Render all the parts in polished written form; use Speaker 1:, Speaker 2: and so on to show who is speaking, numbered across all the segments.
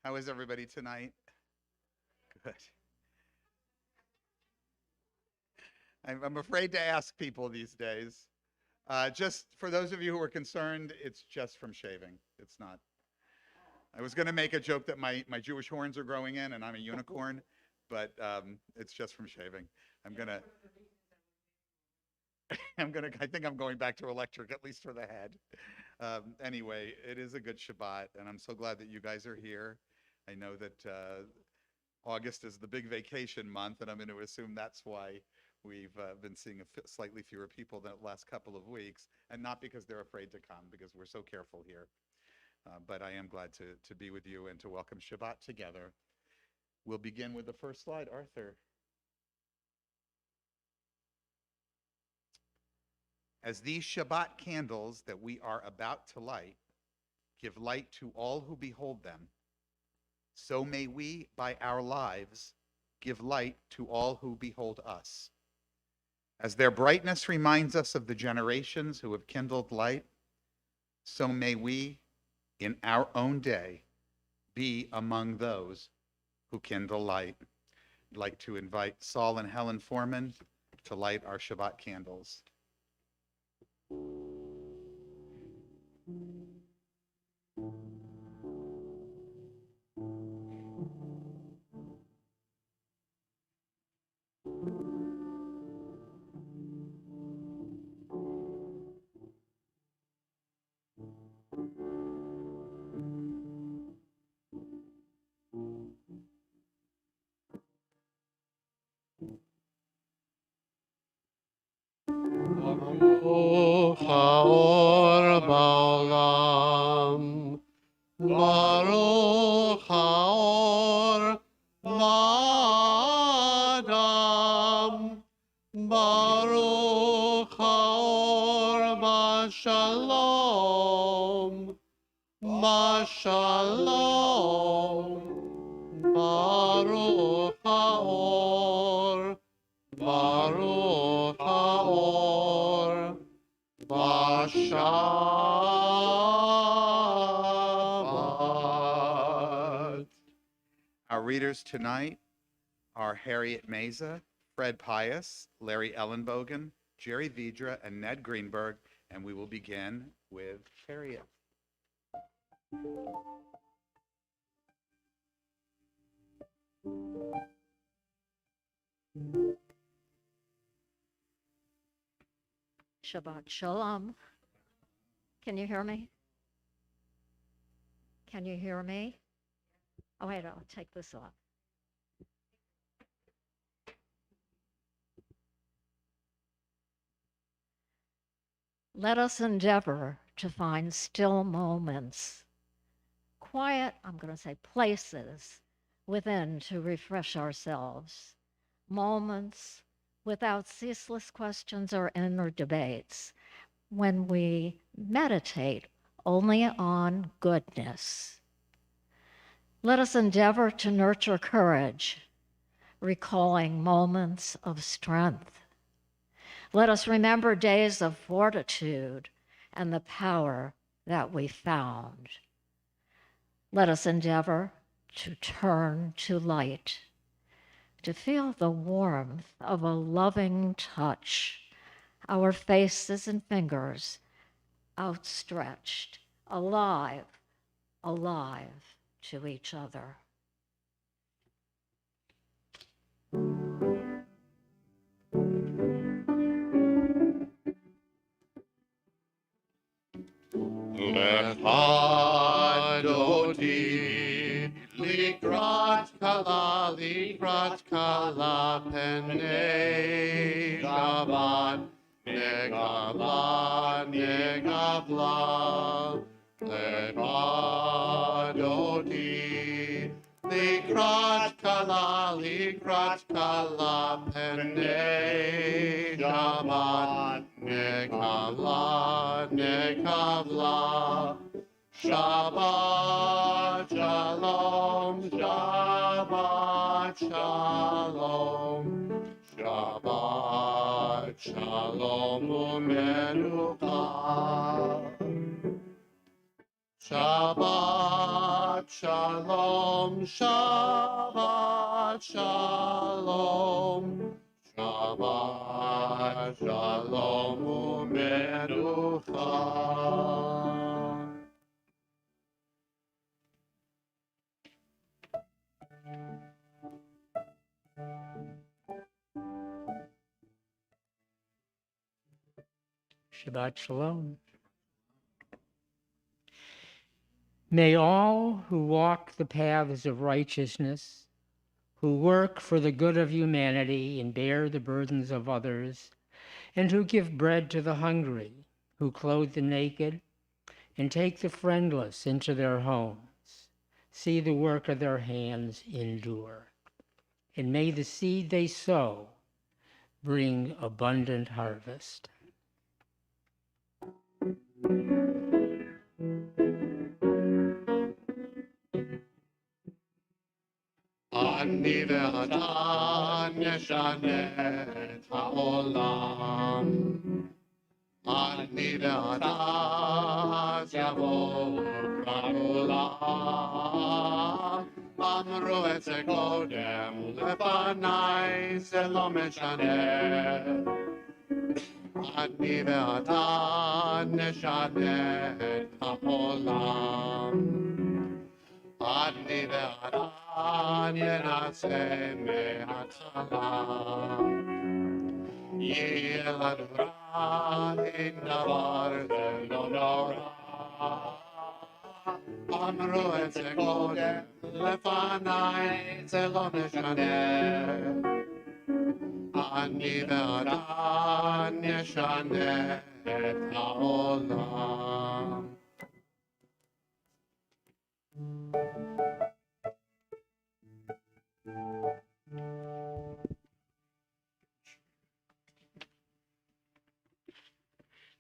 Speaker 1: How is everybody tonight? Good. I'm afraid to ask people these days. Just for those of you who are concerned, it's just from shaving. It's not. I was going to make a joke that my Jewish horns are growing in and I'm a unicorn, but it's just from shaving. I think I'm going back to electric, at least for the head. Anyway, it is a good Shabbat, and I'm so glad that you guys are here. I know that August is the big vacation month, and I'm going to assume that's why we've been seeing slightly fewer people than the last couple of weeks, and not because they're afraid to come, because we're so careful here. But I am glad to be with you and to welcome Shabbat together. We'll begin with the first slide, Arthur. As these Shabbat candles that we are about to light give light to all who behold them, so may we, by our lives, give light to all who behold us. As their brightness reminds us of the generations who have kindled light, so may we, in our own day, be among those who kindle light. I'd like to invite Saul and Helen Foreman to light our Shabbat candles.
Speaker 2: Baruch haor ba'olam, Baruch haor ba'adam, Baruch haor ba'shalom, ba'shalom, Baruch haor, Baruch haor, b'Shabbat.
Speaker 1: Our readers tonight are Harriet Meza, Fred Pius, Larry Ellenbogen, Jerry Vidra, and Ned Greenberg, and we will begin with Harriet.
Speaker 3: Shabbat Shalom. Can you hear me? Can you hear me? Oh, wait, I'll take this off. Let us endeavor to find still moments, quiet, I'm going to say places within to refresh ourselves, moments without ceaseless questions or inner debates, when we meditate only on goodness. Let us endeavor to nurture courage, recalling moments of strength. Let us remember days of fortitude and the power that we found. Let us endeavor to turn to light, to feel the warmth of a loving touch, our faces and fingers outstretched, alive to each other.
Speaker 2: Adoti, likrat kala, pene Shabbat, negavla, Adoti, likrat kala, pene Shabbat, negavla, Shabbat Shalom, Shabbat Shalom, Shabbat Shalom u'menucha, Shabbat Shabbat Shalom, Shabbat Shalom, Shabbat Shalom u'menucha.
Speaker 4: Shabbat Shalom. May all who walk the paths of righteousness, who work for the good of humanity and bear the burdens of others, and who give bread to the hungry, who clothe the naked, and take the friendless into their homes, see the work of their hands endure. And may the seed they sow bring abundant harvest.
Speaker 2: אני ואתה נשנה את העולם. אני ואתה יבוא בעולם. אמרו את זה קודם לפניי, זה לא משנה. אני ואתה נשנה את העולם. אני ואתה ננסה מההתחלה. יהיה לנו רע, אין דבר זה לא נורא. אמרו את זה קודם לפניי, זה לא משנה. אני ואתה נשנה את העולם.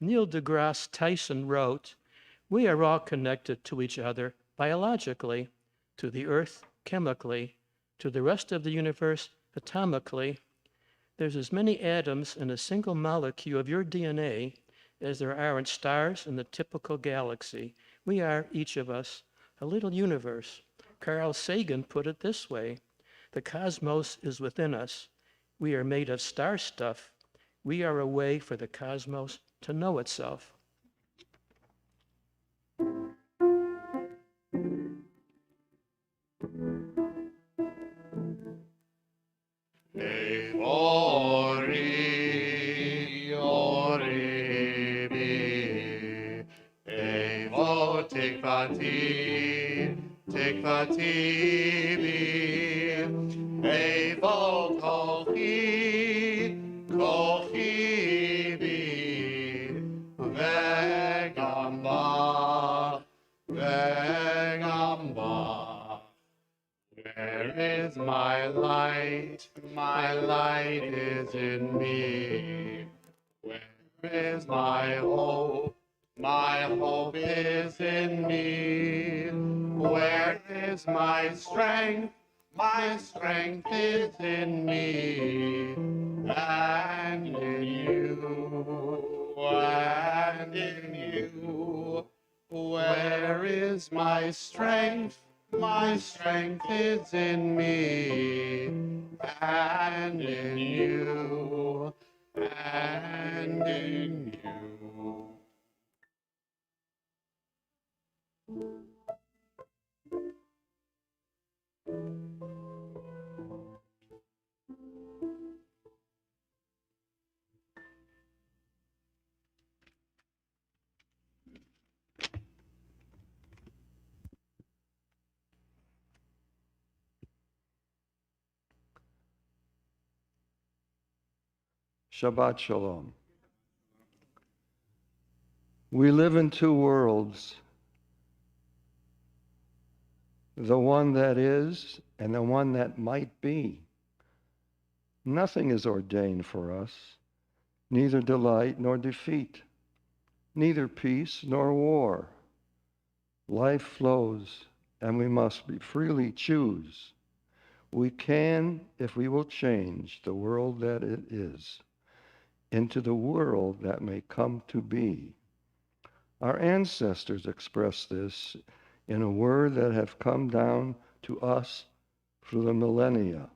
Speaker 5: Neil deGrasse Tyson wrote, "We are all connected to each other biologically, to the earth chemically, to the rest of the universe atomically. There's as many atoms in a single molecule of your DNA as there are in stars in the typical galaxy. We are, each of us, a little universe." Carl Sagan put it this way, "The cosmos is within us. We are made of star stuff. We are a way for the cosmos to know itself."
Speaker 2: Ori, ori, bi, evo tikvati, tikvati, bi, evo kochi, kochi, bi, vegamba, vegamba. Where is my light? My light is in me. Where is my hope? My hope is in me. Where is my strength? My strength is in me. And in you. And in you. Where is my strength? My strength is in me, and in you, and in you.
Speaker 6: Shabbat Shalom. We live in two worlds, the one that is and the one that might be. Nothing is ordained for us, neither delight nor defeat, neither peace nor war. Life flows, and we must freely choose. We can, if we will change the world that it is, into the world that may come to be. Our ancestors expressed this in a word that have come down to us through the millennia.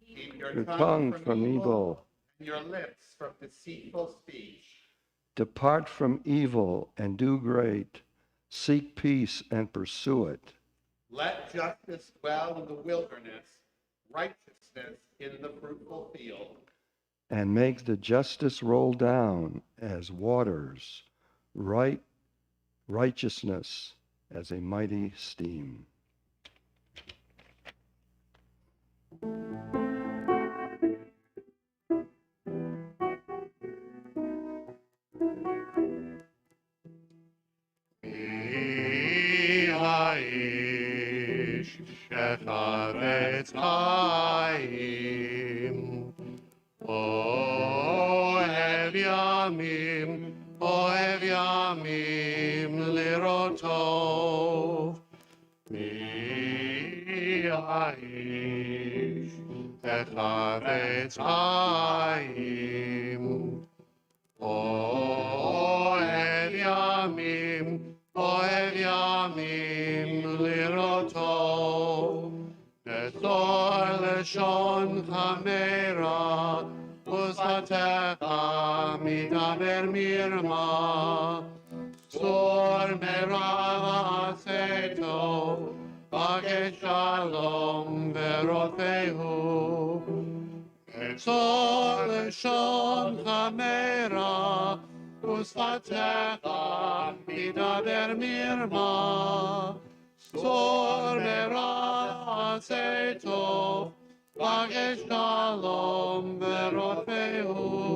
Speaker 1: Keep
Speaker 6: Your tongue from evil.
Speaker 1: and your lips from deceitful speech.
Speaker 6: Depart from evil and do great. Seek peace and pursue it.
Speaker 1: Let justice dwell in the wilderness, righteousness in the fruitful field.
Speaker 6: And make the justice roll down as waters, righteousness as a mighty stream.
Speaker 2: מי האיש שחפץ חיים, אוהב ימים לראות טוב. מי האיש שחפץ חיים, אוהב ימים לראות טוב. נצור לשון חמרה, ושפתיך מדבר מרמה. צור מרע ועשה טוב, בקש שלום ורודפהו. נצור לשון חמרה, ושפתיך מדבר מרמה. צור מרע עשה טוב, בקש שלום ורודפהו.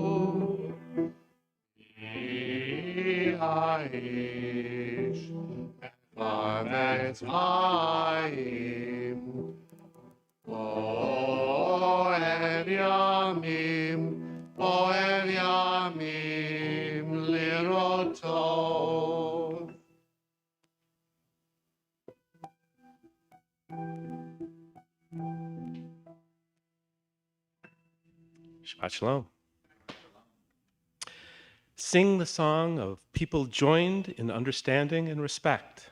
Speaker 2: מי האיש חפץ חיים, אוהב ימים לראות טוב.
Speaker 7: Shabbat Shalom. Sing the song of people joined in understanding and respect,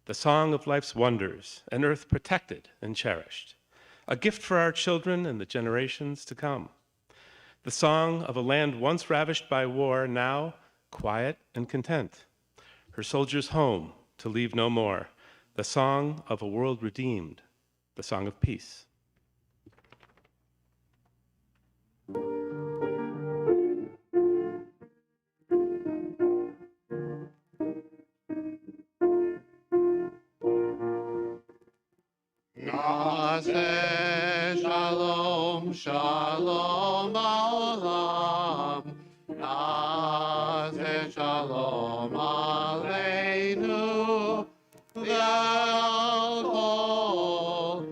Speaker 7: the song of life's wonders, an earth protected and cherished, a gift for our children and the generations to come, the song of a land once ravished by war, now quiet and content, her soldiers home to leave no more, the song of a world redeemed, the song of peace.
Speaker 2: נעשה שלום, שלום בעולם, נעשה שלום עלינו ועל כל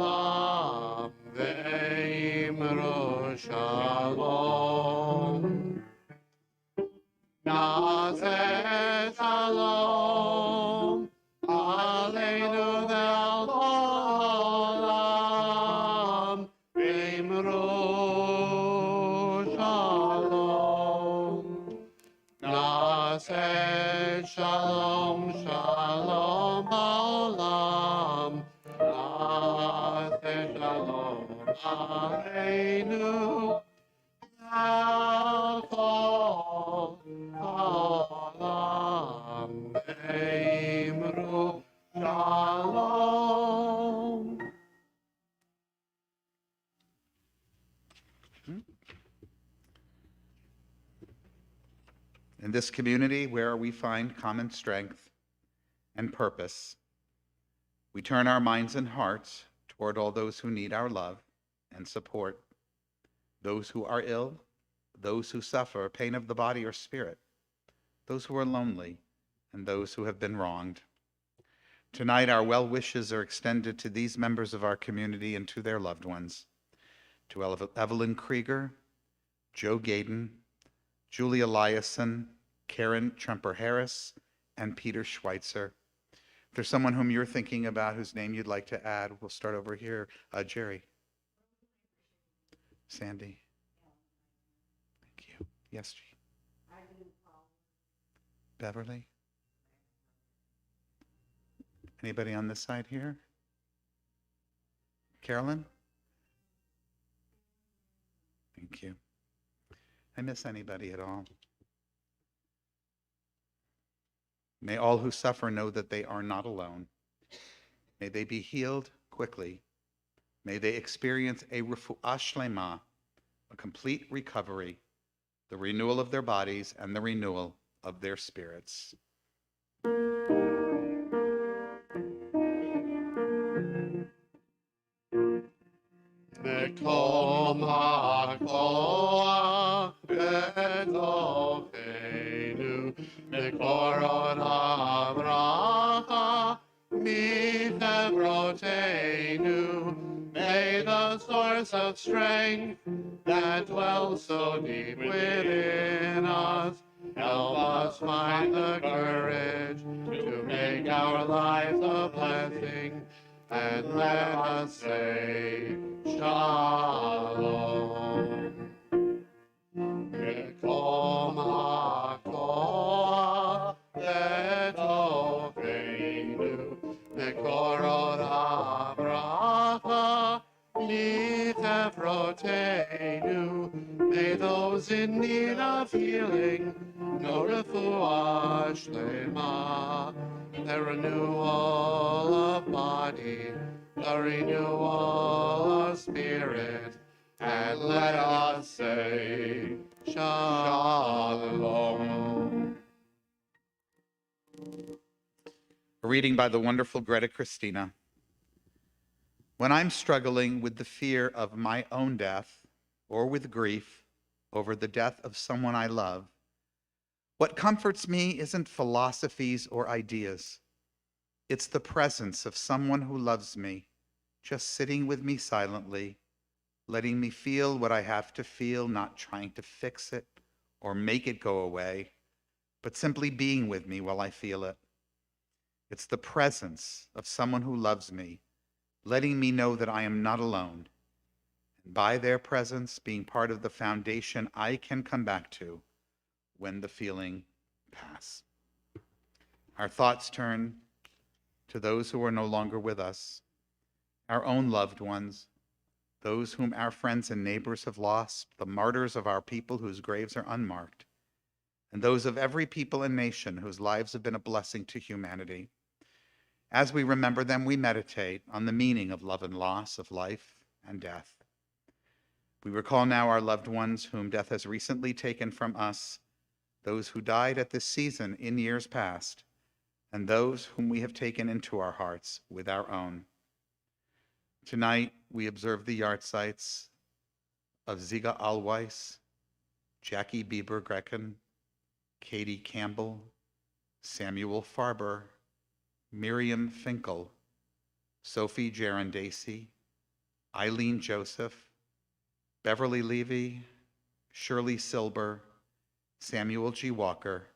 Speaker 2: העולם, ואמרו שלום. נעשה שלום עלינו ועל כל העולם, ואמרו שלום. נעשה שלום, שלום בעולם, נעשה שלום עלינו ועל כל העולם, ואמרו שלום.
Speaker 1: In this community where we find common strength and purpose, we turn our minds and hearts toward all those who need our love and support, those who are ill, those who suffer pain of the body or spirit, those who are lonely, and those who have been wronged. Tonight, our well wishes are extended to these members of our community and to their loved ones, to Evelyn Krieger, Joe Gaden, Julie Eliasson, Karen Tremper-Harris, and Peter Schweitzer. If there's someone whom you're thinking about whose name you'd like to add, we'll start over here. Jerry. Sandy. Thank you. Yes, G. Beverly. Anybody on this side here? Carolyn? Thank you. I miss anybody at all? May all who suffer know that they are not alone. May they be healed quickly. May they experience a refuah shlema, a complete recovery, the renewal of their bodies and the renewal of their spirits.
Speaker 2: Nekom hakoach betokenu, nekoron habracha mitebrotenu. May the source of strength that dwells so deep within us help us find the courage to make our lives a blessing, and let us say Shalom. Nekom hakoach betokenu, nekoron habracha mitebrotenu. May those in need of healing know refuah shlema, the renewal of body, the renewal of spirit, and let us say Shalom.
Speaker 1: A reading by the wonderful Greta Christina. When I'm struggling with the fear of my own death or with grief over the death of someone I love, what comforts me isn't philosophies or ideas. It's the presence of someone who loves me, just sitting with me silently, letting me feel what I have to feel, not trying to fix it or make it go away, but simply being with me while I feel it. It's the presence of someone who loves me, letting me know that I am not alone, and by their presence being part of the foundation I can come back to when the feeling passes. Our thoughts turn to those who are no longer with us, our own loved ones, those whom our friends and neighbors have lost, the martyrs of our people whose graves are unmarked, and those of every people and nation whose lives have been a blessing to humanity. As we remember them, we meditate on the meaning of love and loss, of life and death. We recall now our loved ones whom death has recently taken from us, those who died at this season in years past, and those whom we have taken into our hearts with our own. Tonight, we observe the yahrzeits of Ziga Alweiss, Jackie Bieber Grecken, Katie Campbell, Samuel Farber, Miriam Finkel, Sophie Jarandacey, Eileen Joseph, Beverly Levy, Shirley Silber, Samuel G. Walker,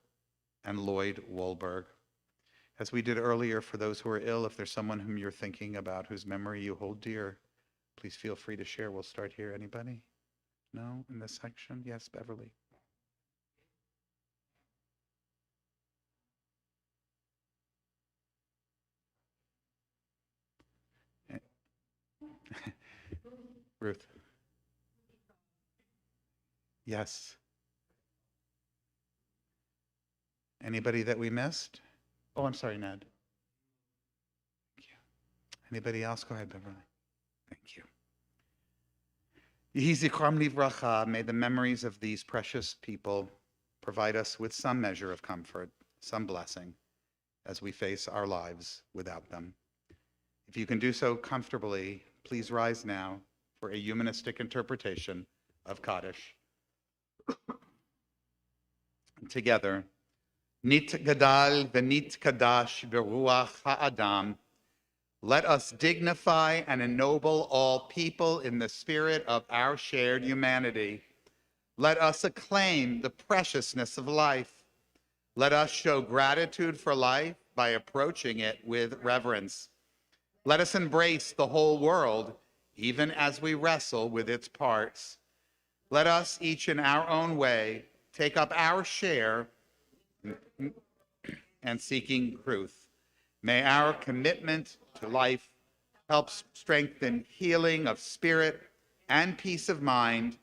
Speaker 1: and Lloyd Wolberg. As we did earlier, for those who are ill, if there's someone whom you're thinking about whose memory you hold dear, please feel free to share. We'll start here. Anybody? No? In this section? Yes, Beverly. Ruth. Yes. Anybody that we missed? Oh, I'm sorry, Ned. Thank you. Anybody else? Go ahead, Beverly. Thank you. Yehi zichram livracha. May the memories of these precious people provide us with some measure of comfort, some blessing, as we face our lives without them. If you can do so comfortably, please rise now for a humanistic interpretation of Kaddish. Together, Nit gadal v'nit kadash beruach ha'adam. Let us dignify and ennoble all people in the spirit of our shared humanity. Let us acclaim the preciousness of life. Let us show gratitude for life by approaching it with reverence. Let us embrace the whole world, even as we wrestle with its parts. Let us, each in our own way, take up our share and seeking truth. May our commitment to life help strengthen healing of spirit and peace of mind,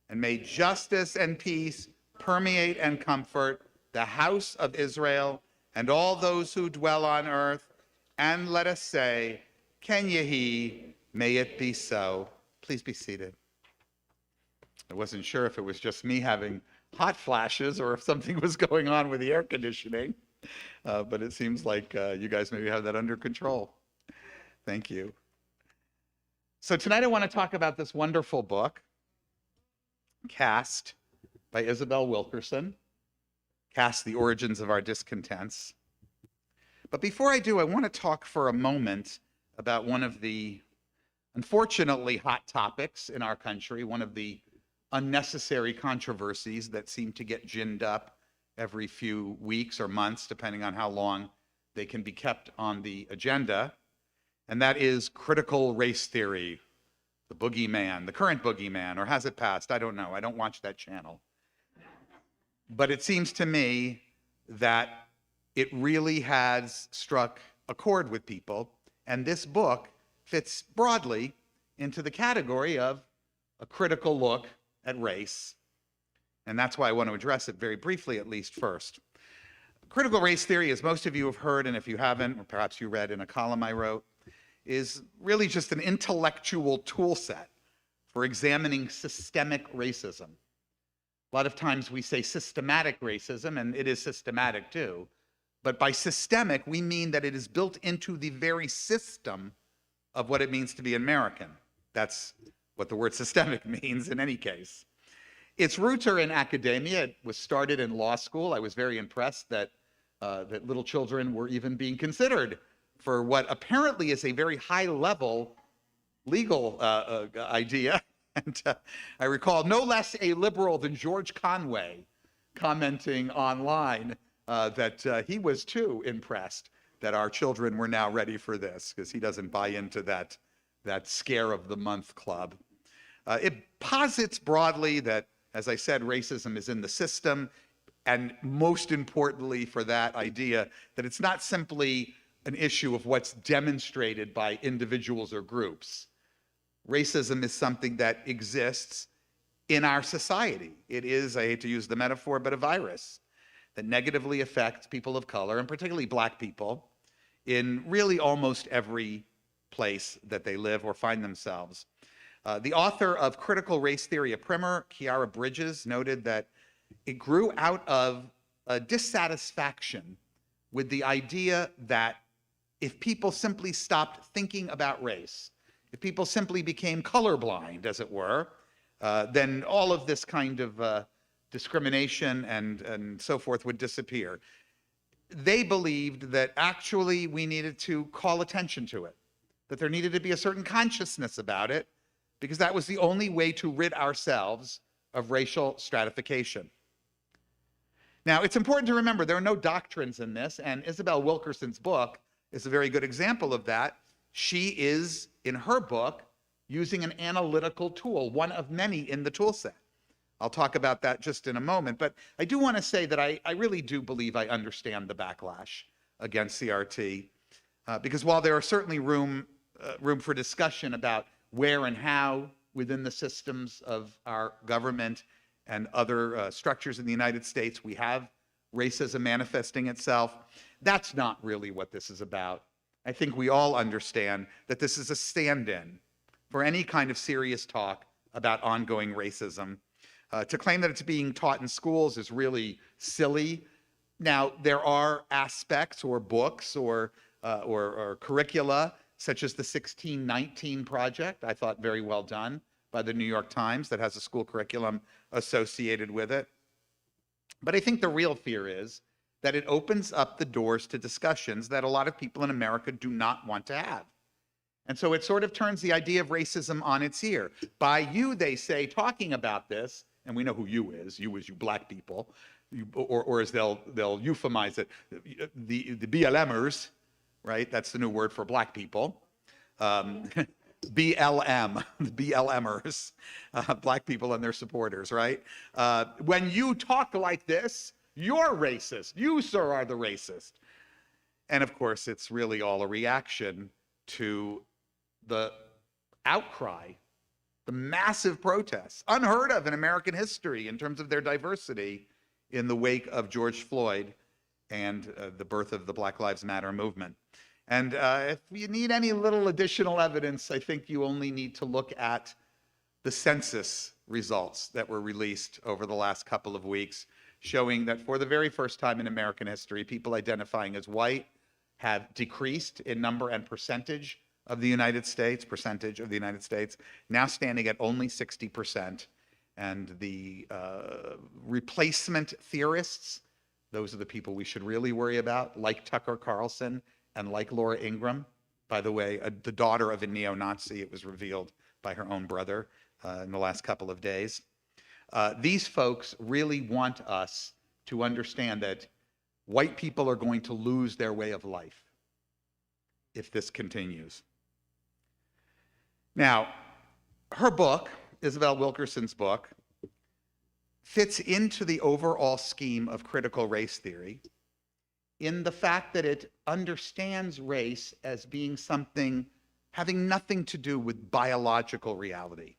Speaker 1: and may justice and peace permeate and comfort the house of Israel and all those who dwell on earth. And let us say, Ken Yehi, may it be so. Please be seated. I wasn't sure if it was just me having hot flashes or if something was going on with the air conditioning, but it seems like you guys maybe have that under control. Thank you. So tonight I want to talk about this wonderful book, Cast, by Isabel Wilkerson. Cast, the Origins of Our Discontents. But before I do, I want to talk for a moment about one of the unfortunately hot topics in our country, one of the unnecessary controversies that seem to get ginned up every few weeks or months, depending on how long they can be kept on the agenda. And that is critical race theory, the boogeyman, the current boogeyman, or has it passed? I don't know. I don't watch that channel. But it seems to me that it really has struck a chord with people, and this book fits broadly into the category of a critical look at race. And that's why I want to address it very briefly, at least first. Critical race theory, as most of you have heard, and if you haven't, or perhaps you read in a column I wrote, is really just an intellectual tool set for examining systemic racism. A lot of times we say systematic racism, and it is systematic too. But by systemic, we mean that it is built into the very system of what it means to be American. That's what the word systemic means in any case. Its roots are in academia. It was started in law school. I was very impressed that little children were even being considered for what apparently is a very high-level legal idea. And I recall no less a liberal than George Conway commenting online that he was too impressed that our children were now ready for this, because he doesn't buy into that scare of the month club. It posits broadly that, as I said, racism is in the system, and most importantly for that idea, that it's not simply an issue of what's demonstrated by individuals or groups. Racism is something that exists in our society. It is, I hate to use the metaphor, but a virus that negatively affects people of color, and particularly Black people, in really almost every place that they live or find themselves. The author of Critical Race Theory, a primer, Kiara Bridges, noted that it grew out of a dissatisfaction with the idea that if people simply stopped thinking about race, if people simply became colorblind, as it were, then all of this kind of discrimination and so forth would disappear. They believed that actually we needed to call attention to it, that there needed to be a certain consciousness about it, because that was the only way to rid ourselves of racial stratification. Now, it's important to remember there are no doctrines in this, and Isabel Wilkerson's book is a very good example of that. She is, in her book, using an analytical tool, one of many in the tool set. I'll talk about that just in a moment, but I do want to say that I really do believe I understand the backlash against CRT, because while there are certainly room for discussion about where and how within the systems of our government and other structures in the United States we have racism manifesting itself, that's not really what this is about. I think we all understand that this is a stand-in for any kind of serious talk about ongoing racism. To claim that it's being taught in schools is really silly. Now, there are aspects or books or curricula, such as the 1619 Project, I thought very well done by the New York Times, that has a school curriculum associated with it. But I think the real fear is that it opens up the doors to discussions that a lot of people in America do not want to have. And so it sort of turns the idea of racism on its ear. By you, they say, talking about this, and we know who you is you Black people, or as they'll euphemize it, the BLMers, right? That's the new word for Black people. BLM, the BLMers, Black people and their supporters, right? When you talk like this, you're racist. You, sir, are the racist. And of course, it's really all a reaction to the outcry, the massive protests, unheard of in American history in terms of their diversity, in the wake of George Floyd and the birth of the Black Lives Matter movement. And if you need any little additional evidence, I think you only need to look at the census results that were released over the last couple of weeks, showing that for the very first time in American history, people identifying as white have decreased in number and percentage of the United States, now standing at only 60%. And the replacement theorists, those are the people we should really worry about, like Tucker Carlson and like Laura Ingraham. By the way, the daughter of a neo-Nazi, it was revealed by her own brother in the last couple of days. These folks really want us to understand that white people are going to lose their way of life if this continues. Now, her book, Isabel Wilkerson's book, fits into the overall scheme of critical race theory in the fact that it understands race as being something having nothing to do with biological reality.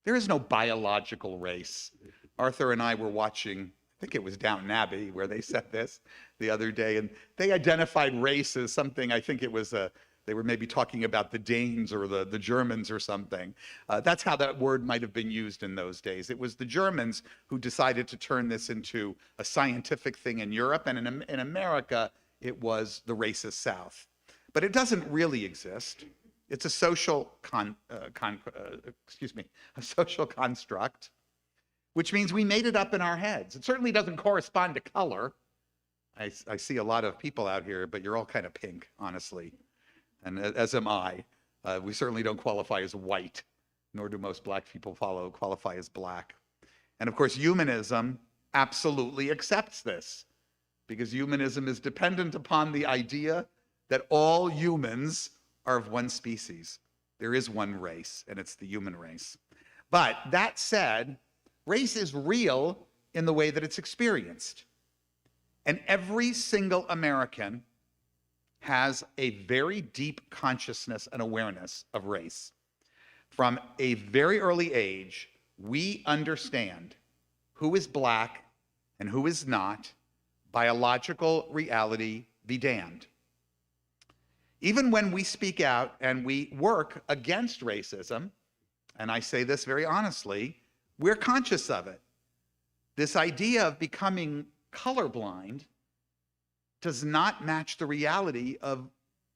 Speaker 1: There is no biological race. Arthur and I were watching, I think it was Downton Abbey, where they said this the other day, and they identified race as something, I think it was they were maybe talking about the Danes or the Germans or something. That's how that word might have been used in those days. It was the Germans who decided to turn this into a scientific thing in Europe, and in America, it was the racist South. But it doesn't really exist. It's a social social construct, which means we made it up in our heads. It certainly doesn't correspond to color. I see a lot of people out here, but you're all kind of pink, honestly. And as am I. We certainly don't qualify as white, nor do most black people qualify as black. And of course, humanism absolutely accepts this, because humanism is dependent upon the idea that all humans are of one species. There is one race, and it's the human race. But that said, race is real in the way that it's experienced. And every single American has a very deep consciousness and awareness of race. From a very early age, we understand who is black and who is not. Biological reality be damned. Even when we speak out and we work against racism, and I say this very honestly, we're conscious of it. This idea of becoming colorblind does not match the reality of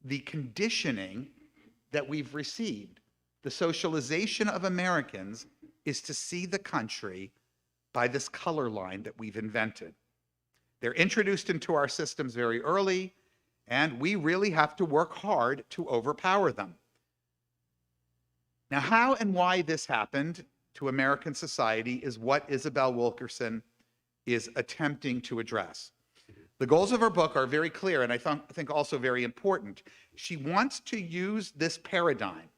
Speaker 1: the conditioning that we've received. The socialization of Americans is to see the country by this color line that we've invented. They're introduced into our systems very early, and we really have to work hard to overpower them. Now, how and why this happened to American society is what Isabel Wilkerson is attempting to address. The goals of her book are very clear, and I think also very important. She wants to use this paradigm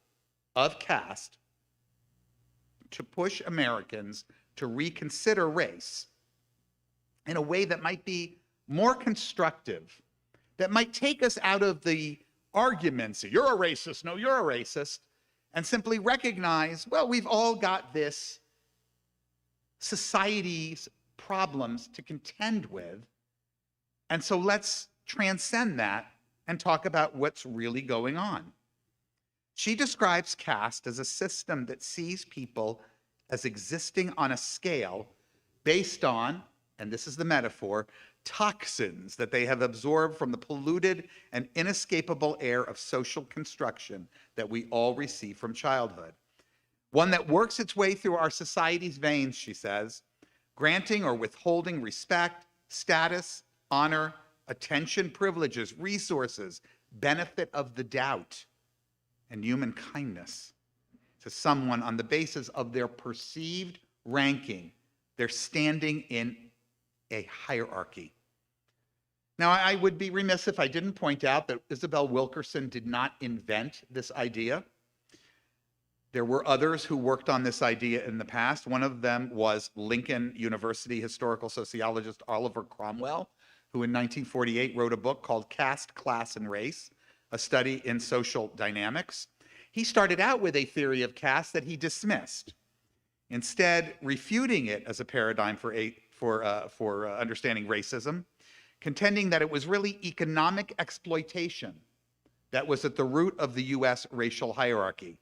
Speaker 1: of caste to push Americans to reconsider race in a way that might be more constructive, that might take us out of the arguments, you're a racist, no, you're a racist, and simply recognize, well, we've all got this society's problems to contend with, and so let's transcend that and talk about what's really going on. She describes caste as a system that sees people as existing on a scale based on, and this is the metaphor, toxins that they have absorbed from the polluted and inescapable air of social construction that we all receive from childhood. One that works its way through our society's veins, she says, granting or withholding respect, status, honor, attention, privileges, resources, benefit of the doubt, and human kindness to someone on the basis of their perceived ranking, their standing in a hierarchy. Now, I would be remiss if I didn't point out that Isabel Wilkerson did not invent this idea. There were others who worked on this idea in the past. One of them was Lincoln University historical sociologist Oliver Cromwell, who in 1948 wrote a book called Caste, Class, and Race, a study in social dynamics. He started out with a theory of caste that he dismissed, instead refuting it as a paradigm for understanding racism, contending that it was really economic exploitation that was at the root of the US racial hierarchy,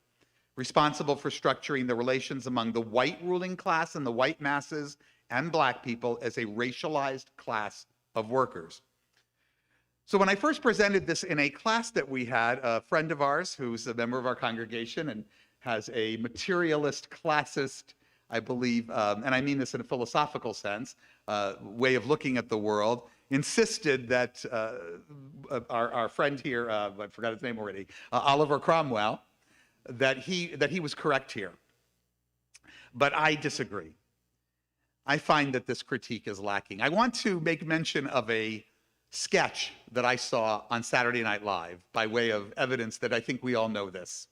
Speaker 1: responsible for structuring the relations among the white ruling class and the white masses and Black people as a racialized class of workers. So when I first presented this in a class that we had, a friend of ours who's a member of our congregation and has a materialist, classist, I believe, and I mean this in a philosophical sense, way of looking at the world, insisted that our friend here, I forgot his name already, Oliver Cromwell, that he was correct here. But I disagree. I find that this critique is lacking. I want to make mention of a sketch that I saw on Saturday Night Live by way of evidence that I think we all know this.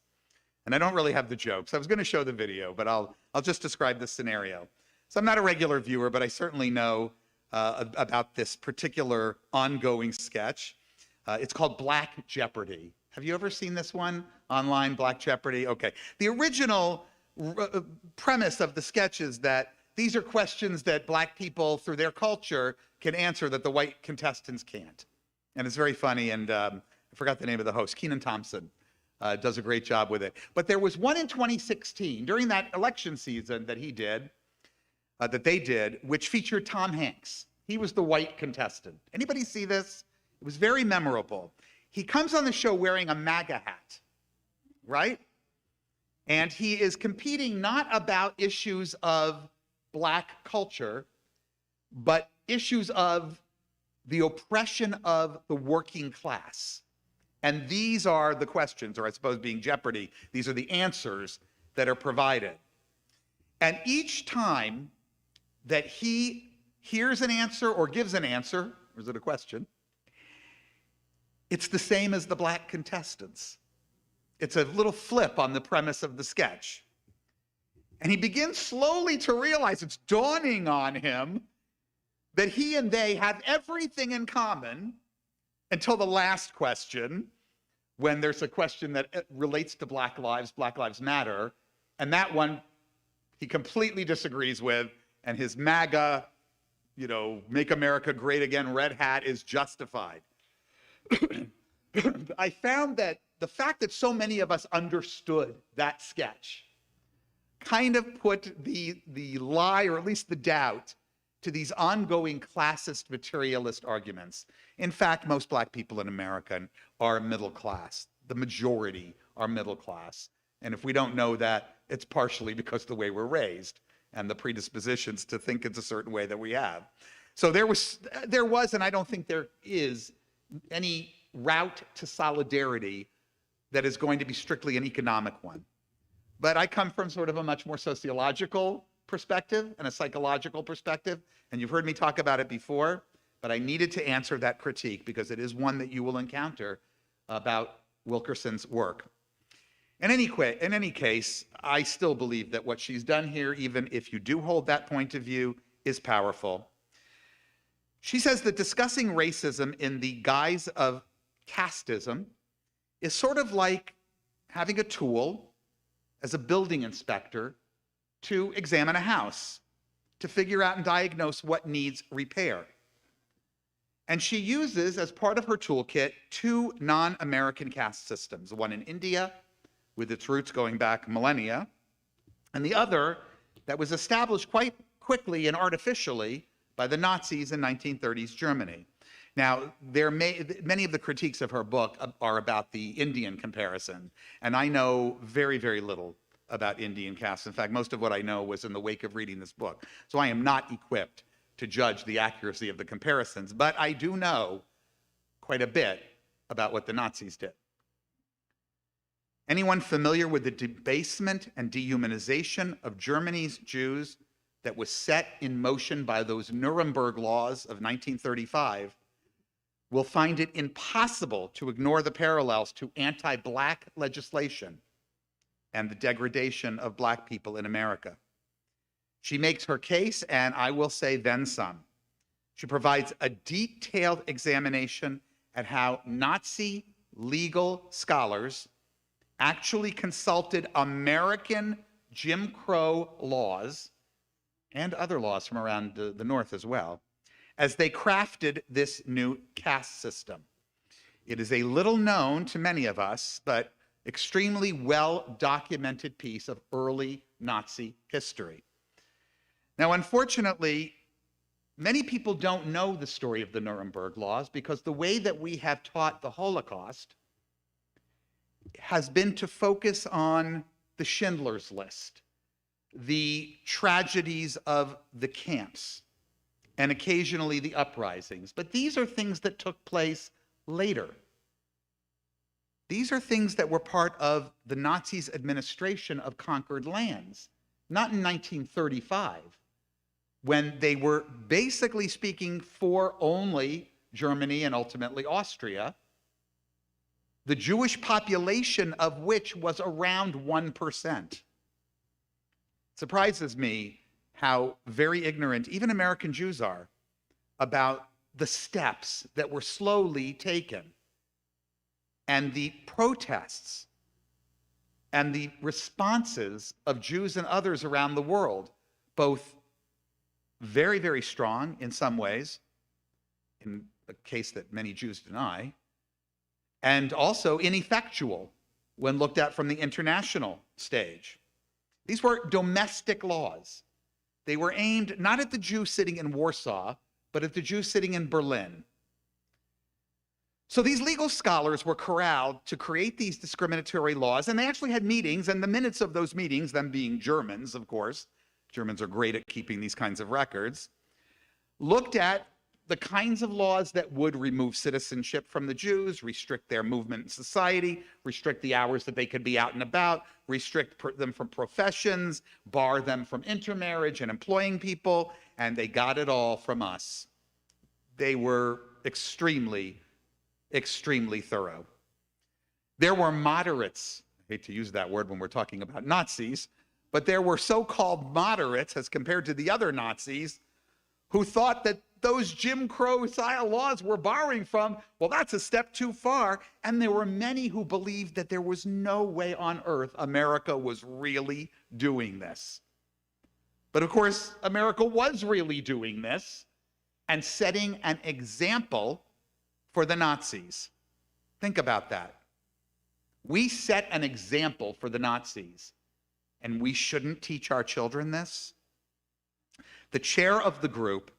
Speaker 1: And I don't really have the jokes. I was going to show the video, but I'll just describe the scenario. So I'm not a regular viewer, but I certainly know about this particular ongoing sketch. It's called Black Jeopardy. Have you ever seen this one online, Black Jeopardy? Okay. The original premise of the sketch is that these are questions that Black people, through their culture, can answer that the white contestants can't. And it's very funny, and I forgot the name of the host, Kenan Thompson, does a great job with it. But there was one in 2016, during that election season that he did, that they did, which featured Tom Hanks. He was the white contestant. Anybody see this? It was very memorable. He comes on the show wearing a MAGA hat, right? And he is competing not about issues of Black culture, but issues of the oppression of the working class. And these are the questions, or I suppose being Jeopardy, these are the answers that are provided. And each time that he hears an answer or gives an answer, or is it a question? It's the same as the Black contestants. It's a little flip on the premise of the sketch. And he begins slowly to realize, it's dawning on him, that he and they have everything in common until the last question, when there's a question that relates to Black Lives Matter, and that one he completely disagrees with, and his MAGA, Make America Great Again red hat is justified. I found that the fact that so many of us understood that sketch kind of put the lie, or at least the doubt, to these ongoing classist, materialist arguments. In fact, most Black people in America are middle class. The majority are middle class. And if we don't know that, it's partially because of the way we're raised and the predispositions to think it's a certain way that we have. So there was, and I don't think there is, any route to solidarity that is going to be strictly an economic one. But I come from sort of a much more sociological perspective and a psychological perspective, and you've heard me talk about it before, but I needed to answer that critique because it is one that you will encounter about Wilkerson's work. In any case, I still believe that what she's done here, even if you do hold that point of view, is powerful. She says that discussing racism in the guise of casteism is sort of like having a tool as a building inspector to examine a house, to figure out and diagnose what needs repair. And she uses, as part of her toolkit, two non-American caste systems, one in India, with its roots going back millennia, and the other that was established quite quickly and artificially by the Nazis in 1930s Germany. Now, many of the critiques of her book are about the Indian comparison, and I know very, very little about Indian castes. In fact, most of what I know was in the wake of reading this book. So I am not equipped to judge the accuracy of the comparisons, but I do know quite a bit about what the Nazis did. Anyone familiar with the debasement and dehumanization of Germany's Jews that was set in motion by those Nuremberg Laws of 1935 will find it impossible to ignore the parallels to anti-Black legislation and the degradation of Black people in America. She makes her case, and I will say then some. She provides a detailed examination at how Nazi legal scholars actually consulted American Jim Crow laws and other laws from around the North as well, as they crafted this new caste system. It is a little known to many of us, but extremely well-documented piece of early Nazi history. Now, unfortunately, many people don't know the story of the Nuremberg Laws because the way that we have taught the Holocaust has been to focus on the Schindler's List, the tragedies of the camps, and occasionally the uprisings. But these are things that took place later. These are things that were part of the Nazis' administration of conquered lands, not in 1935, when they were basically speaking for only Germany and ultimately Austria, the Jewish population of which was around 1%. It surprises me how very ignorant even American Jews are about the steps that were slowly taken and the protests and the responses of Jews and others around the world, both very, very strong in some ways, in a case that many Jews deny, and also ineffectual when looked at from the international stage. These were domestic laws. They were aimed not at the Jew sitting in Warsaw, but at the Jew sitting in Berlin. So these legal scholars were corralled to create these discriminatory laws, and they actually had meetings, and the minutes of those meetings, them being Germans, of course, Germans are great at keeping these kinds of records, looked at the kinds of laws that would remove citizenship from the Jews, restrict their movement in society, restrict the hours that they could be out and about, restrict them from professions, bar them from intermarriage and employing people, and they got it all from us. They were extremely, extremely thorough. There were moderates, I hate to use that word when we're talking about Nazis, but there were so-called moderates as compared to the other Nazis who thought that those Jim Crow style laws we're borrowing from, well, that's a step too far. And there were many who believed that there was no way on earth America was really doing this. But of course, America was really doing this and setting an example for the Nazis. Think about that. We set an example for the Nazis, and we shouldn't teach our children this? The chair of the group,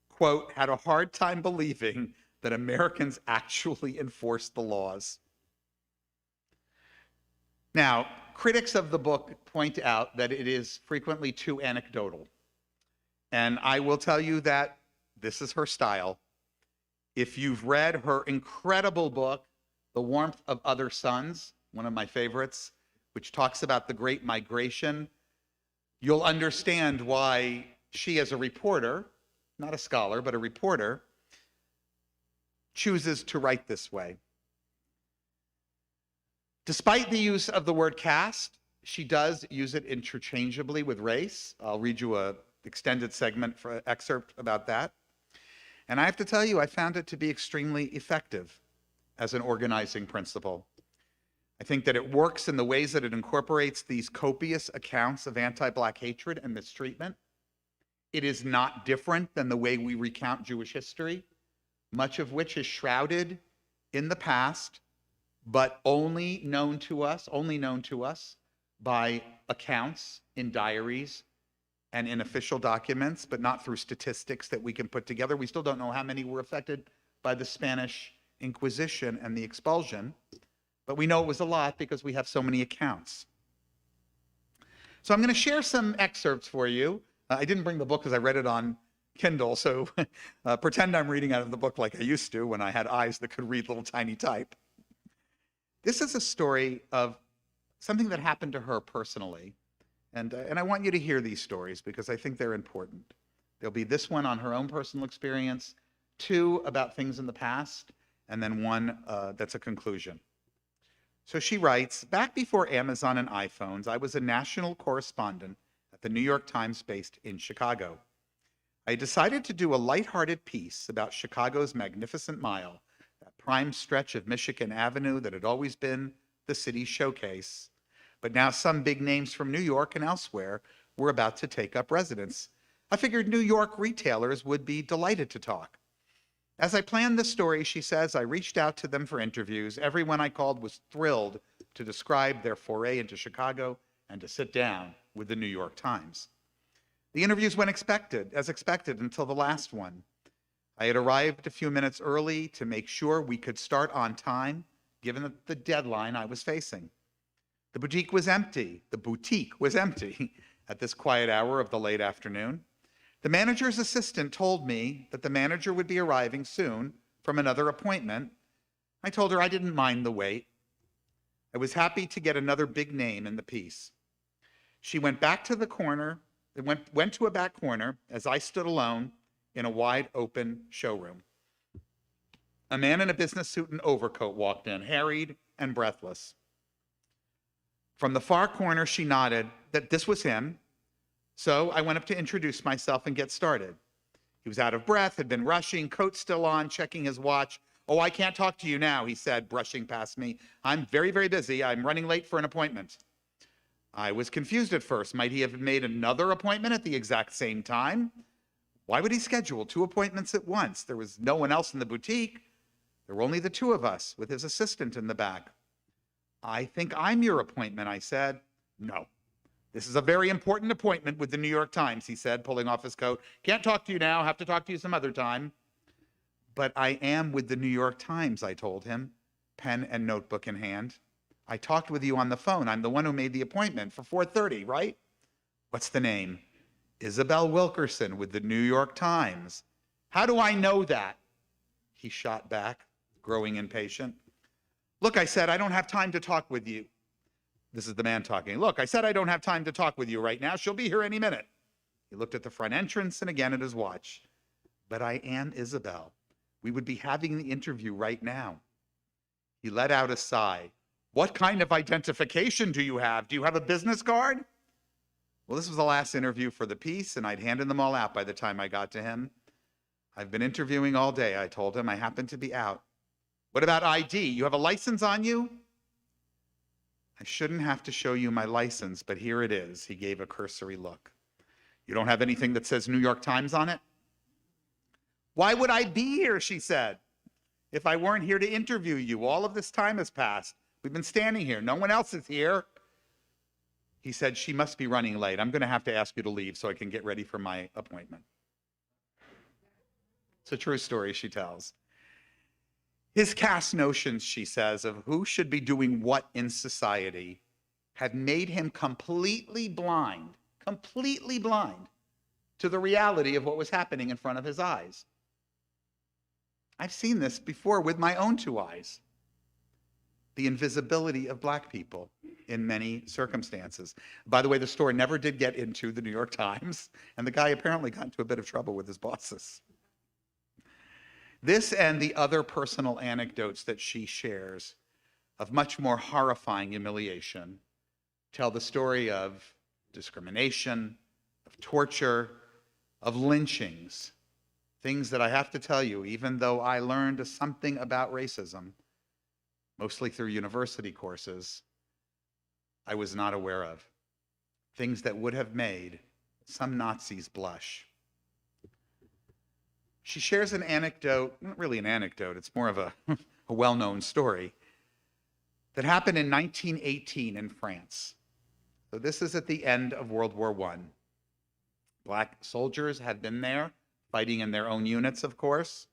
Speaker 1: quote, had a hard time believing that Americans actually enforced the laws. Now, critics of the book point out that it is frequently too anecdotal. And I will tell you that this is her style. If you've read her incredible book, The Warmth of Other Suns, one of my favorites, which talks about the Great Migration, you'll understand why she, as a reporter, not a scholar, but a reporter, chooses to write this way. Despite the use of the word caste, she does use it interchangeably with race. I'll read you an extended excerpt about that. And I have to tell you, I found it to be extremely effective as an organizing principle. I think that it works in the ways that it incorporates these copious accounts of anti-Black hatred and mistreatment. It is not different than the way we recount Jewish history, much of which is shrouded in the past, but only known to us by accounts in diaries and in official documents, but not through statistics that we can put together. We still don't know how many were affected by the Spanish Inquisition and the expulsion, but we know it was a lot because we have so many accounts. So I'm going to share some excerpts for you. I didn't bring the book because I read it on Kindle, so pretend I'm reading out of the book like I used to when I had eyes that could read little tiny type. This is a story of something that happened to her personally, and I want you to hear these stories because I think they're important. There'll be this one on her own personal experience, two about things in the past, and then one that's a conclusion. So she writes, back before Amazon and iPhones, I was a national correspondent at the New York Times based in Chicago. I decided to do a lighthearted piece about Chicago's Magnificent Mile, that prime stretch of Michigan Avenue that had always been the city's showcase. But now some big names from New York and elsewhere were about to take up residence. I figured New York retailers would be delighted to talk. As I planned this story, she says, I reached out to them for interviews. Everyone I called was thrilled to describe their foray into Chicago and to sit down with the New York Times. The interviews went as expected until the last one. I had arrived a few minutes early to make sure we could start on time, given the deadline I was facing. The boutique was empty at this quiet hour of the late afternoon. The manager's assistant told me that the manager would be arriving soon from another appointment. I told her I didn't mind the wait. I was happy to get another big name in the piece. She went back to the corner, went to a back corner as I stood alone in a wide open showroom. A man in a business suit and overcoat walked in, harried and breathless. From the far corner, she nodded that this was him. So I went up to introduce myself and get started. He was out of breath, had been rushing, coat still on, checking his watch. Oh, I can't talk to you now, he said, brushing past me. I'm very, very busy. I'm running late for an appointment. I was confused at first. Might he have made another appointment at the exact same time? Why would he schedule 2 appointments at once? There was no one else in the boutique. There were only the 2 of us with his assistant in the back. I think I'm your appointment, I said. No. This is a very important appointment with the New York Times, he said, pulling off his coat. Can't talk to you now, have to talk to you some other time. But I am with the New York Times, I told him, pen and notebook in hand. I talked with you on the phone. I'm the one who made the appointment for 4:30, right? What's the name? Isabel Wilkerson with the New York Times. How do I know that? He shot back, growing impatient. Look, I said, I don't have time to talk with you. This is the man talking. Look, I said I don't have time to talk with you right now. She'll be here any minute. He looked at the front entrance and again at his watch. But I am Isabel. We would be having the interview right now. He let out a sigh. What kind of identification do you have? Do you have a business card? Well, this was the last interview for the piece, and I'd handed them all out by the time I got to him. I've been interviewing all day, I told him. I happen to be out. What about ID? You have a license on you? I shouldn't have to show you my license, but here it is. He gave a cursory look. You don't have anything that says New York Times on it? Why would I be here, she said, if I weren't here to interview you? All of this time has passed. We've been standing here. No one else is here. He said, she must be running late. I'm going to have to ask you to leave so I can get ready for my appointment. It's a true story, she tells. His cast notions, she says, of who should be doing what in society had made him completely blind to the reality of what was happening in front of his eyes. I've seen this before with my own 2 eyes. The invisibility of Black people in many circumstances. By the way, the story never did get into the New York Times, and the guy apparently got into a bit of trouble with his bosses. This and the other personal anecdotes that she shares of much more horrifying humiliation tell the story of discrimination, of torture, of lynchings, things that I have to tell you, even though I learned something about racism, mostly through university courses, I was not aware of. Things that would have made some Nazis blush. She shares an anecdote, not really an anecdote, it's more of a well-known story, that happened in 1918 in France. So this is at the end of World War I. Black soldiers had been there, fighting in their own units, of course,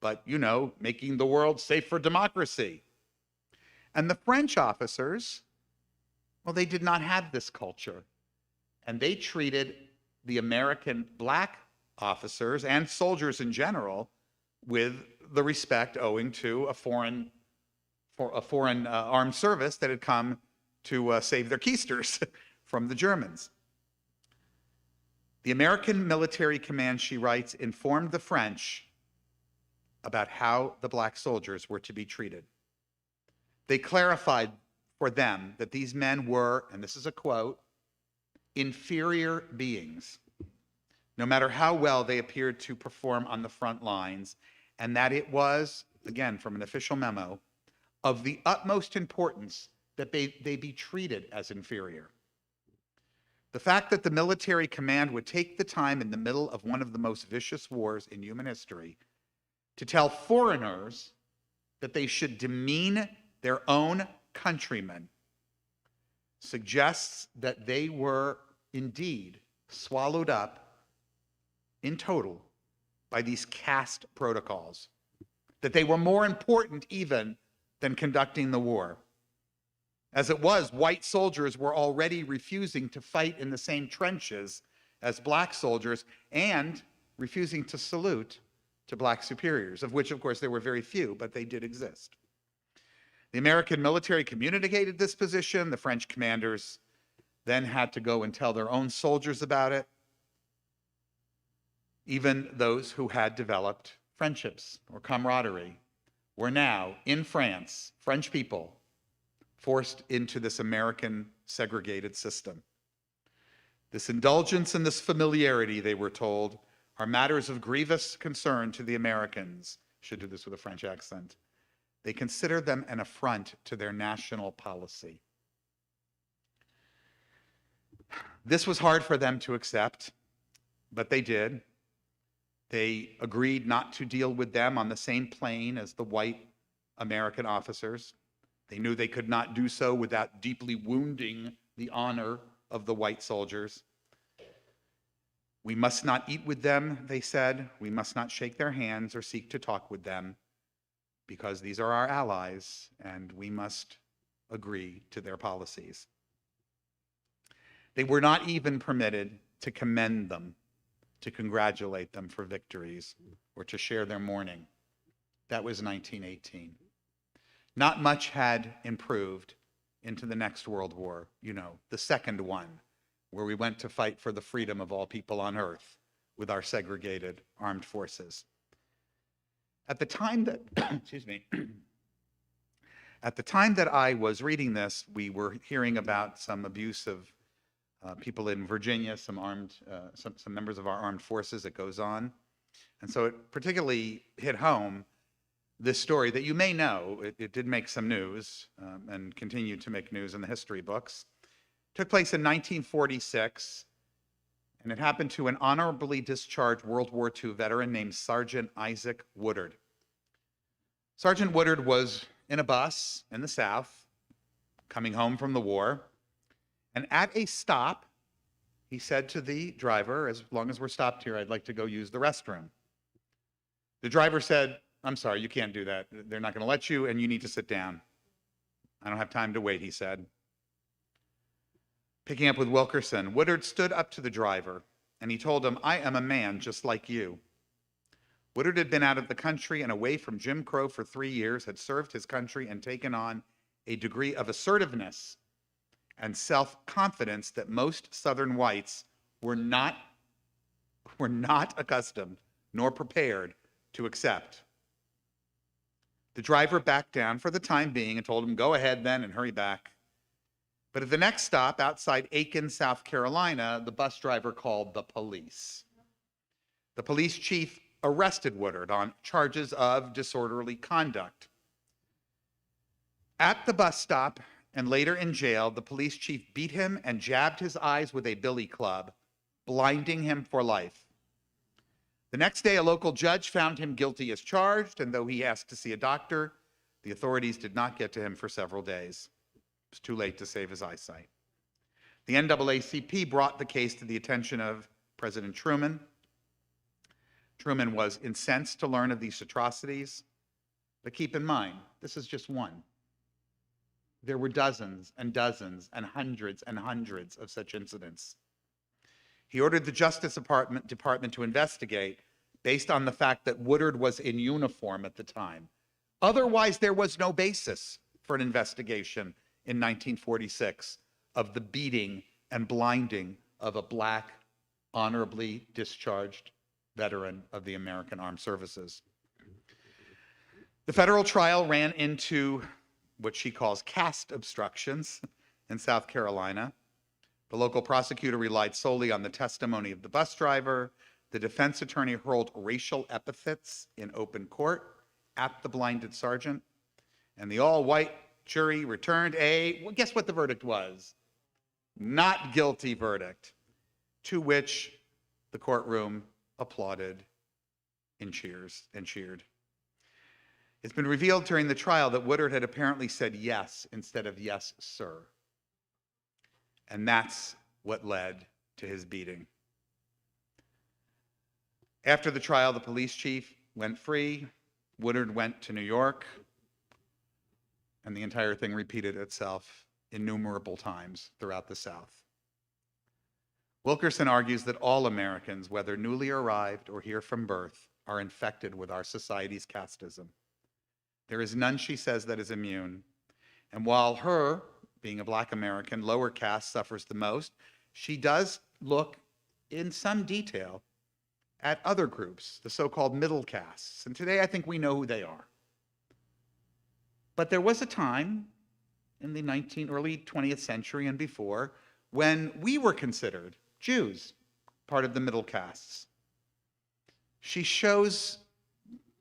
Speaker 1: but, you know, making the world safe for democracy. And the French officers, well, they did not have this culture. And they treated the American Black officers and soldiers in general with the respect owing to a foreign armed service that had come to save their keisters from the Germans. The American military command, she writes, informed the French about how the Black soldiers were to be treated. They clarified for them that these men were, and this is a quote, inferior beings. no matter how well they appeared to perform on the front lines, and that it was, again, from an official memo, of the utmost importance that they be treated as inferior. The fact that the military command would take the time in the middle of one of the most vicious wars in human history to tell foreigners that they should demean their own countrymen suggests that they were indeed swallowed up in total by these caste protocols, that they were more important even than conducting the war. As it was, white soldiers were already refusing to fight in the same trenches as black soldiers and refusing to salute to black superiors, of which, of course, there were very few, but they did exist. The American military communicated this position. The French commanders then had to go and tell their own soldiers about it, even those who had developed friendships or camaraderie were now, in France, French people, forced into this American segregated system. This indulgence and this familiarity, they were told, are matters of grievous concern to the Americans. Should do this with a French accent. They consider them an affront to their national policy. This was hard for them to accept, but they did. They agreed not to deal with them on the same plane as the white American officers. They knew they could not do so without deeply wounding the honor of the white soldiers. We must not eat with them, they said. We must not shake their hands or seek to talk with them, because these are our allies, and we must agree to their policies. They were not even permitted to commend them, to congratulate them for victories, or to share their mourning. That was 1918. Not much had improved into the next World War, the second one, where we went to fight for the freedom of all people on earth with our segregated armed forces. At the time that, excuse me, at the time that I was reading this, we were hearing about some abuse of people in Virginia, some members of our armed forces. It goes on. And so it particularly hit home this story that you may know. It did make some news and continued to make news in the history books. It took place in 1946, and it happened to an honorably discharged World War II veteran named Sergeant Isaac Woodard. Sergeant Woodard was in a bus in the South, coming home from the war, and at a stop, he said to the driver, "As long as we're stopped here, I'd like to go use the restroom." The driver said, "I'm sorry, you can't do that. They're not going to let you, and you need to sit down." "I don't have time to wait," he said. Picking up with Wilkerson, Woodard stood up to the driver, and he told him, "I am a man just like you." Woodard had been out of the country and away from Jim Crow for 3 years, had served his country and taken on a degree of assertiveness and self-confidence that most Southern whites were not accustomed nor prepared to accept. The driver backed down for the time being and told him, "Go ahead then and hurry back." But at the next stop outside Aiken, South Carolina, the bus driver called the police. The police chief arrested Woodard on charges of disorderly conduct. At the bus stop and later in jail, the police chief beat him and jabbed his eyes with a billy club, blinding him for life. The next day, a local judge found him guilty as charged, and though he asked to see a doctor, the authorities did not get to him for several days. It was too late to save his eyesight. The NAACP brought the case to the attention of President Truman. Truman was incensed to learn of these atrocities, but keep in mind, this is just one. There were dozens and dozens and hundreds of such incidents. He ordered the Justice Department to investigate based on the fact that Woodard was in uniform at the time. Otherwise, there was no basis for an investigation in 1946 of the beating and blinding of a black, honorably discharged veteran of the American Armed Services. The federal trial ran into what she calls caste obstructions in South Carolina. The local prosecutor relied solely on the testimony of the bus driver, the defense attorney hurled racial epithets in open court at the blinded sergeant, and the all-white jury returned well, guess what the verdict was? Not guilty verdict, to which the courtroom applauded and cheered. It's been revealed during the trial that Woodard had apparently said yes instead of yes, sir. And that's what led to his beating. After the trial, the police chief went free. Woodard went to New York, and the entire thing repeated itself innumerable times throughout the South. Wilkerson argues that all Americans, whether newly arrived or here from birth, are infected with our society's casteism. There is none, she says, that is immune. And while her, being a Black American, lower caste suffers the most, she does look in some detail at other groups, the so-called middle castes. And today I think we know who they are. But there was a time in the early 20th century and before when we were considered Jews, part of the middle castes. She shows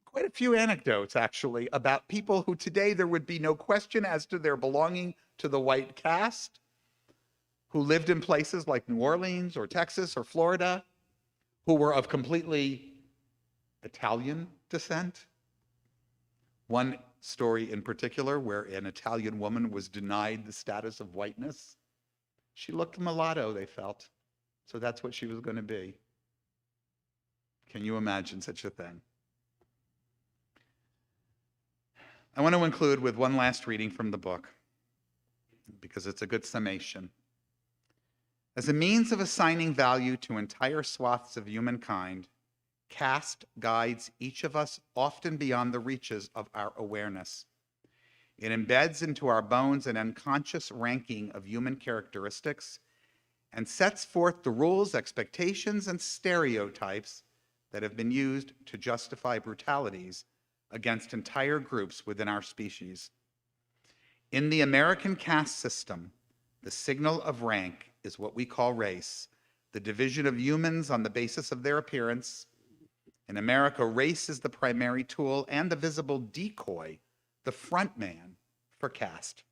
Speaker 1: quite a few anecdotes, actually, about people who today there would be no question as to their belonging to the white caste, who lived in places like New Orleans or Texas or Florida, who were of completely Italian descent. One story in particular where an Italian woman was denied the status of whiteness. She looked mulatto, they felt, so that's what she was going to be. Can you imagine such a thing? I want to conclude with one last reading from the book, because it's a good summation. As a means of assigning value to entire swaths of humankind, caste guides each of us often beyond the reaches of our awareness. It embeds into our bones an unconscious ranking of human characteristics and sets forth the rules, expectations, and stereotypes that have been used to justify brutalities against entire groups within our species. In the American caste system, the signal of rank is what we call race, the division of humans on the basis of their appearance. In America, race is the primary tool and the visible decoy, the front man for caste.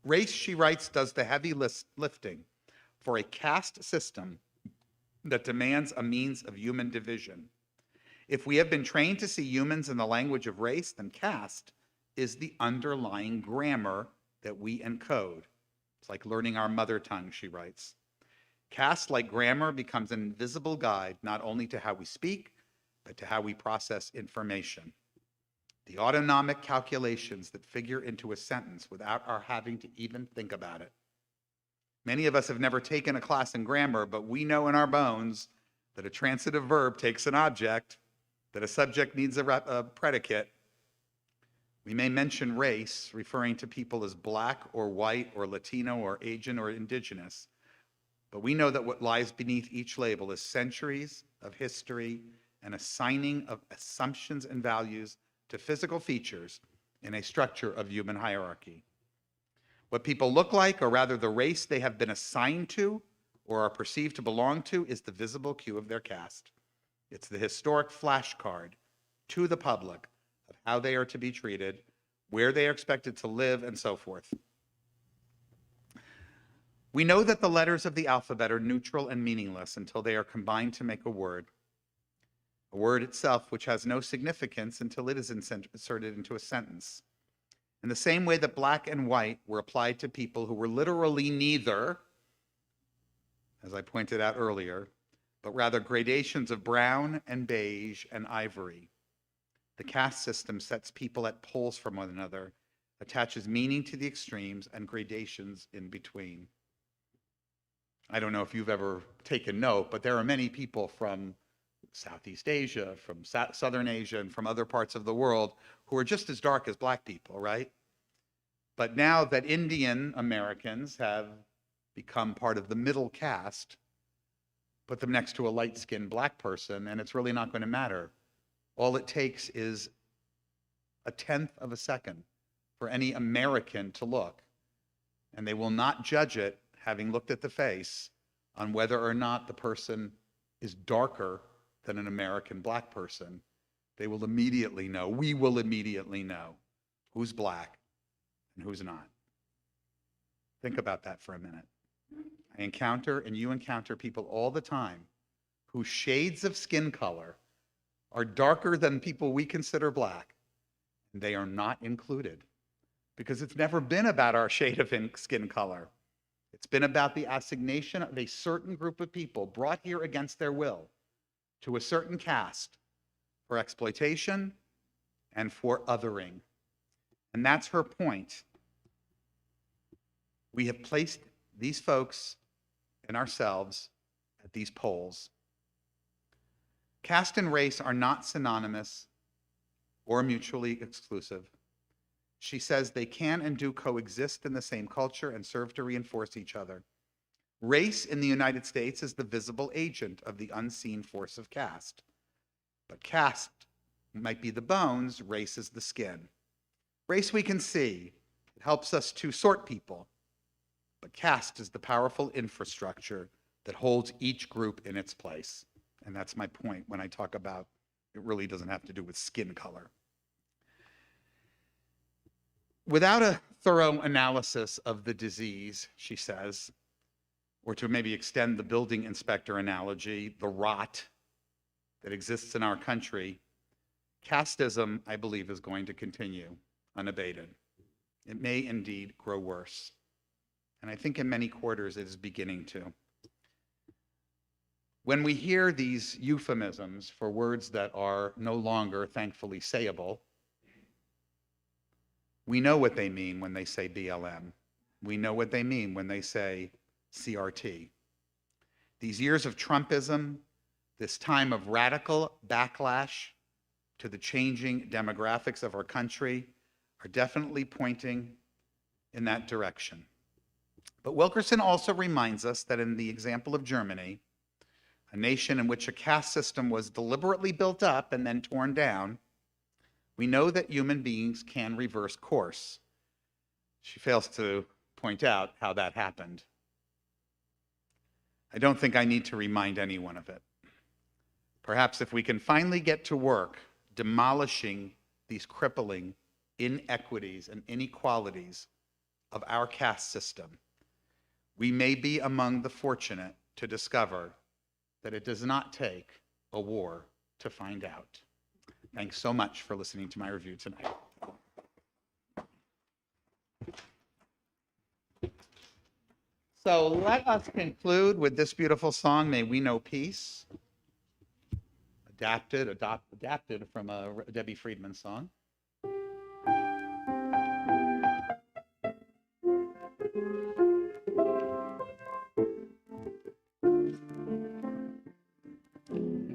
Speaker 1: Race, she writes, does the heavy lifting for a caste system that demands a means of human division. If we have been trained to see humans in the language of race, then caste is the underlying grammar that we encode. It's like learning our mother tongue, she writes. Caste, like grammar, becomes an invisible guide not only to how we speak, but to how we process information. The autonomic calculations that figure into a sentence without our having to even think about it. Many of us have never taken a class in grammar, but we know in our bones that a transitive verb takes an object, that a subject needs a predicate. We may mention race, referring to people as Black or white or Latino or Asian or indigenous, but we know that what lies beneath each label is centuries of history and assigning of assumptions and values to physical features in a structure of human hierarchy. What people look like, or rather the race they have been assigned to or are perceived to belong to, is the visible cue of their caste. It's the historic flashcard to the public of how they are to be treated, where they are expected to live, and so forth. We know that the letters of the alphabet are neutral and meaningless until they are combined to make a word itself which has no significance until it is inserted into a sentence. In the same way that black and white were applied to people who were literally neither, as I pointed out earlier, but rather gradations of brown and beige and ivory. The caste system sets people at poles from one another, attaches meaning to the extremes and gradations in between. I don't know if you've ever taken note, but there are many people from Southeast Asia, from Southern Asia, and from other parts of the world who are just as dark as black people, right? But now that Indian Americans have become part of the middle caste, put them next to a light-skinned black person, and it's really not going to matter. All it takes is a tenth of a second for any American to look, and they will not judge it, having looked at the face, on whether or not the person is darker than an American black person, they will immediately know, we will immediately know who's black and who's not. Think about that for a minute. I encounter, and you encounter, people all the time whose shades of skin color are darker than people we consider black, and they are not included because it's never been about our shade of skin color. It's been about the assignation of a certain group of people brought here against their will to a certain caste for exploitation and for othering. And that's her point. We have placed these folks and ourselves at these poles. Caste and race are not synonymous or mutually exclusive. She says they can and do coexist in the same culture and serve to reinforce each other. Race in the United States is the visible agent of the unseen force of caste. But caste might be the bones, race is the skin. Race we can see. It helps us to sort people. But caste is the powerful infrastructure that holds each group in its place. And that's my point when I talk about it really doesn't have to do with skin color. Without a thorough analysis of the disease, she says, or to maybe extend the building inspector analogy, the rot that exists in our country, casteism, I believe, is going to continue unabated. It may indeed grow worse. And I think in many quarters it is beginning to. When we hear these euphemisms for words that are no longer, thankfully, sayable, we know what they mean when they say BLM. We know what they mean when they say CRT. These years of Trumpism, this time of radical backlash to the changing demographics of our country, are definitely pointing in that direction. But Wilkerson also reminds us that in the example of Germany, a nation in which a caste system was deliberately built up and then torn down, we know that human beings can reverse course. She fails to point out how that happened. I don't think I need to remind anyone of it. Perhaps if we can finally get to work demolishing these crippling inequities and inequalities of our caste system, we may be among the fortunate to discover that it does not take a war to find out. Thanks so much for listening to my review tonight. So let us conclude with this beautiful song, May We Know Peace, adapted from a Debbie Friedman song.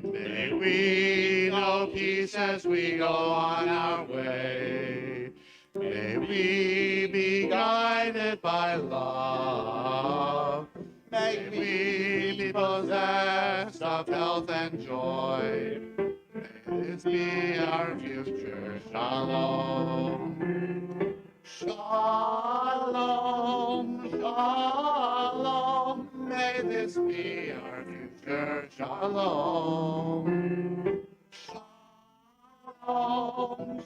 Speaker 2: May we know peace as we go on our way. May we be guided by love. May we be possessed of health and joy. May this be our future. Shalom. Shalom. Shalom. May this be our future. Shalom. Shalom. Shalom.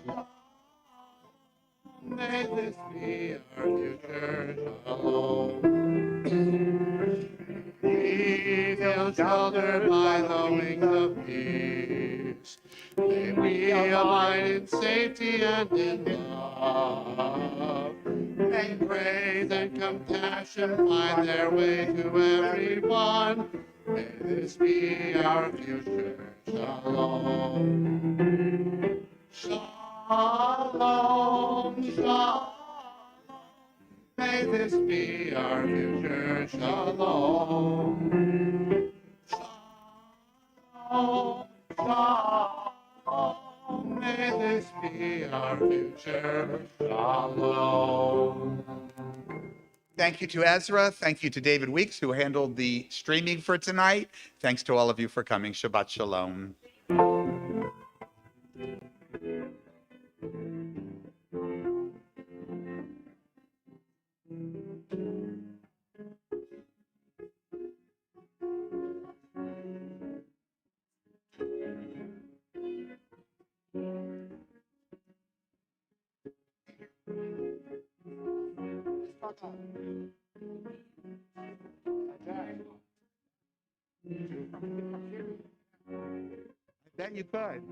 Speaker 2: May this be our future. Shalom. We feel sheltered by the wings of peace. May we abide in safety and in love. May grace and compassion find their way to everyone. May this be our future. Shalom. Shalom. Shalom. May this be our future. Shalom. Shalom. Shalom. May this be our future. Shalom.
Speaker 1: Thank you to Ezra. Thank you to David Weeks, who handled the streaming for tonight. Thanks to all of you for coming. Shabbat Shalom. I bet you could.